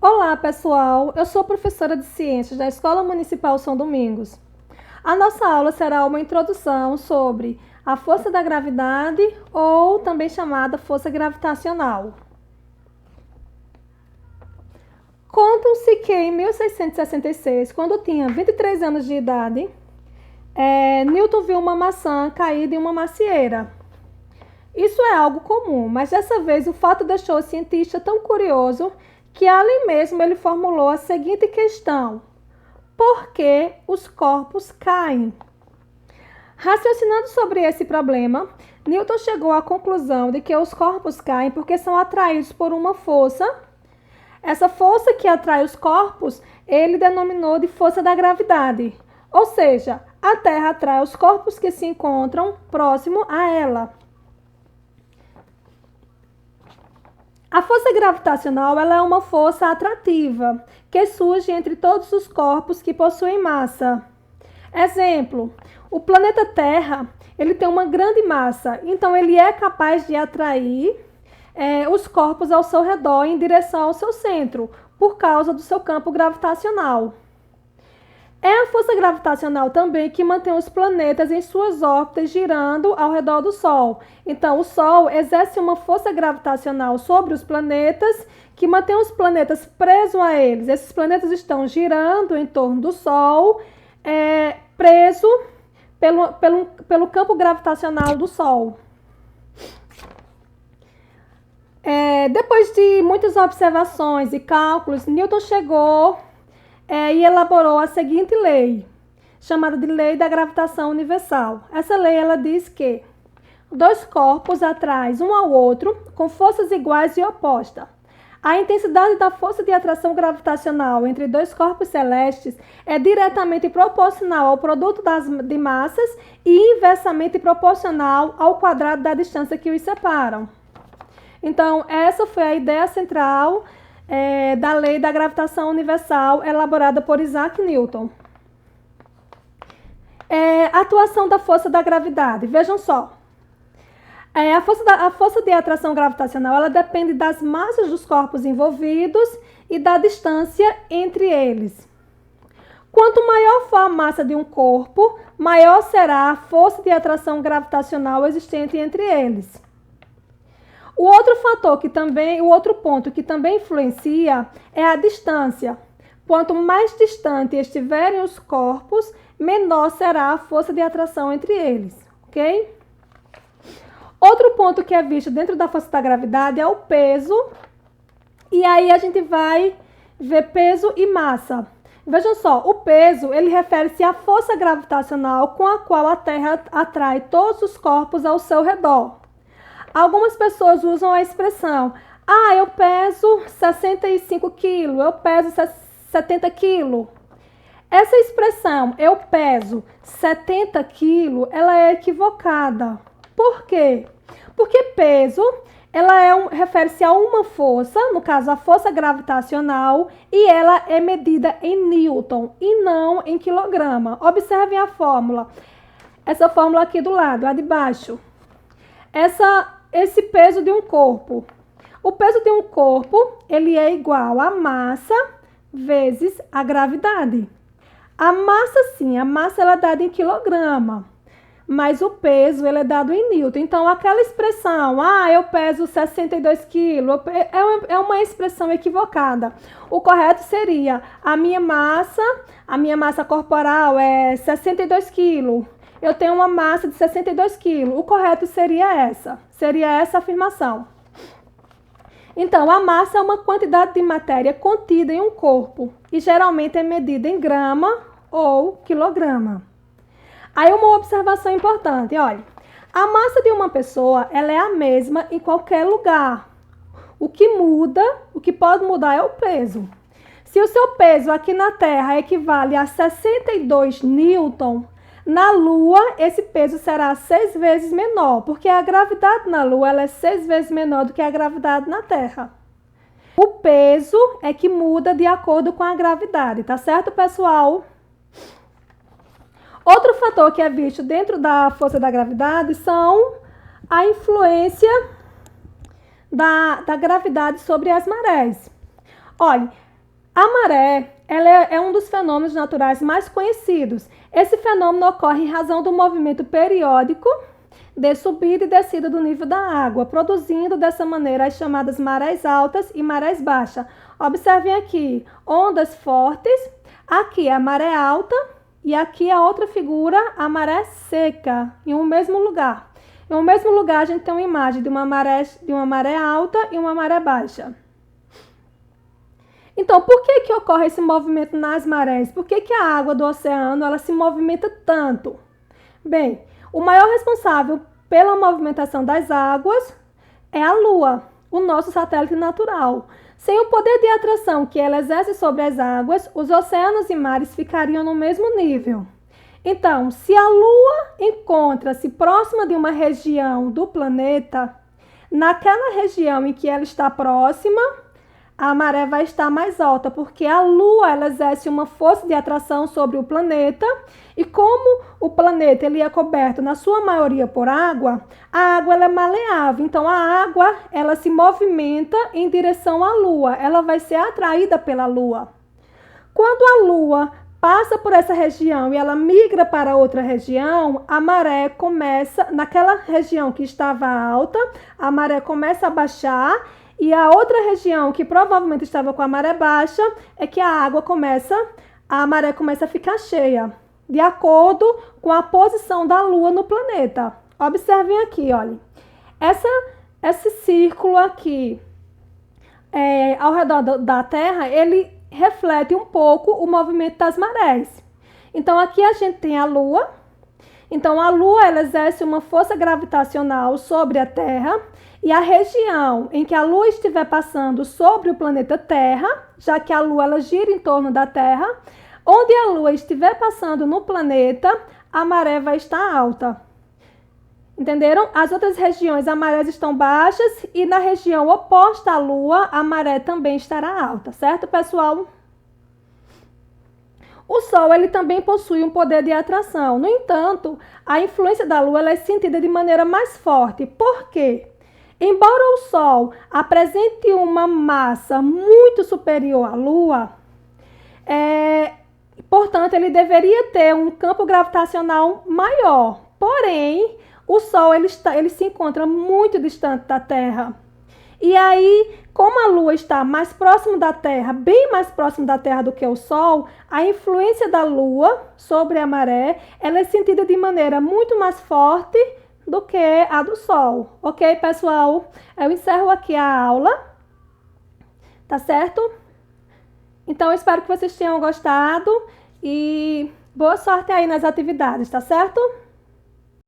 Olá, pessoal! Eu sou professora de Ciências da Escola Municipal São Domingos. A nossa aula será uma introdução sobre a força da gravidade, ou também chamada força gravitacional. Contam-se que em 1666, quando tinha 23 anos de idade, Newton viu uma maçã caída em uma macieira. Isso é algo comum, mas dessa vez o fato deixou o cientista tão curioso que ali mesmo ele formulou a seguinte questão: por que os corpos caem? Raciocinando sobre esse problema, Newton chegou à conclusão de que os corpos caem porque são atraídos por uma força. Essa força que atrai os corpos, ele denominou de força da gravidade. Ou seja, a Terra atrai os corpos que se encontram próximo a ela. A força gravitacional ela é uma força atrativa que surge entre todos os corpos que possuem massa. Exemplo, o planeta Terra ele tem uma grande massa, então ele é capaz de atrair os corpos ao seu redor em direção ao seu centro, por causa do seu campo gravitacional. É a força gravitacional também que mantém os planetas em suas órbitas girando ao redor do Sol. Então, o Sol exerce uma força gravitacional sobre os planetas que mantém os planetas presos a eles. Esses planetas estão girando em torno do Sol, preso pelo campo gravitacional do Sol. Depois de muitas observações e cálculos, Newton chegou e elaborou a seguinte lei, chamada de Lei da Gravitação Universal. Essa lei ela diz que dois corpos atraem um ao outro com forças iguais e opostas. A intensidade da força de atração gravitacional entre dois corpos celestes é diretamente proporcional ao produto de massas e inversamente proporcional ao quadrado da distância que os separam. Então, essa foi a ideia central da Lei da Gravitação Universal, elaborada por Isaac Newton. A atuação da força da gravidade. Vejam só. A força de atração gravitacional ela depende das massas dos corpos envolvidos e da distância entre eles. Quanto maior for a massa de um corpo, maior será a força de atração gravitacional existente entre eles. O outro ponto que também influencia é a distância. Quanto mais distante estiverem os corpos, menor será a força de atração entre eles, ok? Outro ponto que é visto dentro da força da gravidade é o peso. E aí a gente vai ver peso e massa. Vejam só, o peso ele refere-se à força gravitacional com a qual a Terra atrai todos os corpos ao seu redor. Algumas pessoas usam a expressão: eu peso 65 quilos, eu peso 70 quilos. Essa expressão, eu peso 70 quilos, ela é equivocada. Por quê? Porque peso, refere-se a uma força, no caso a força gravitacional, e ela é medida em Newton e não em quilograma. Observem a fórmula. Essa fórmula aqui do lado, a de baixo. Esse peso de um corpo. O peso de um corpo, ele é igual a massa vezes a gravidade. A massa ela é dada em quilograma, mas o peso ele é dado em Newton. Então, aquela expressão, eu peso 62 quilos, é uma expressão equivocada. O correto seria, a minha massa corporal é 62 quilos. Eu tenho uma massa de 62 quilos. O correto seria essa a afirmação. Então, a massa é uma quantidade de matéria contida em um corpo e geralmente é medida em grama ou quilograma. Aí uma observação importante, olha, a massa de uma pessoa ela é a mesma em qualquer lugar. O que pode mudar é o peso. Se o seu peso aqui na Terra equivale a 62 newton, na Lua, esse peso será 6 vezes menor, porque a gravidade na Lua ela é 6 vezes menor do que a gravidade na Terra. O peso é que muda de acordo com a gravidade, tá certo, pessoal? Outro fator que é visto dentro da força da gravidade são a influência da gravidade sobre as marés. Olha, A maré, ela é um dos fenômenos naturais mais conhecidos. Esse fenômeno ocorre em razão do movimento periódico de subida e descida do nível da água, produzindo dessa maneira as chamadas marés altas e marés baixas. Observem aqui, ondas fortes, aqui é a maré alta e aqui a outra figura, a maré seca, em um mesmo lugar. Em um mesmo lugar a gente tem uma imagem de uma maré alta e uma maré baixa. Então, por que ocorre esse movimento nas marés? Por que a água do oceano ela se movimenta tanto? Bem, o maior responsável pela movimentação das águas é a Lua, o nosso satélite natural. Sem o poder de atração que ela exerce sobre as águas, os oceanos e mares ficariam no mesmo nível. Então, se a Lua encontra-se próxima de uma região do planeta, naquela região em que ela está próxima, a maré vai estar mais alta, porque a Lua ela exerce uma força de atração sobre o planeta, e como o planeta ele é coberto na sua maioria por água, a água ela é maleável, então a água ela se movimenta em direção à Lua, ela vai ser atraída pela Lua. Quando a Lua passa por essa região e ela migra para outra região, a maré começa, naquela região que estava alta, a maré começa a baixar, e a outra região que provavelmente estava com a maré baixa é que a maré começa a ficar cheia, de acordo com a posição da Lua no planeta. Observem aqui, olhem. Esse círculo aqui ao redor da Terra, ele reflete um pouco o movimento das marés. Então aqui a gente tem a Lua. Então a Lua ela exerce uma força gravitacional sobre a Terra, e a região em que a Lua estiver passando sobre o planeta Terra, já que a Lua ela gira em torno da Terra, onde a Lua estiver passando no planeta, a maré vai estar alta. Entenderam? As outras regiões, as marés estão baixas, e na região oposta à Lua, a maré também estará alta, certo, pessoal? O Sol ele também possui um poder de atração. No entanto, a influência da Lua ela é sentida de maneira mais forte. Por quê? Embora o Sol apresente uma massa muito superior à Lua, portanto, ele deveria ter um campo gravitacional maior. Porém, o Sol ele se encontra muito distante da Terra. E aí, como a Lua está mais próximo da Terra, bem mais próximo da Terra do que o Sol, a influência da Lua sobre a maré ela é sentida de maneira muito mais forte do que a do Sol. Ok, pessoal? Eu encerro aqui a aula. Tá certo? Então, eu espero que vocês tenham gostado e boa sorte aí nas atividades, tá certo?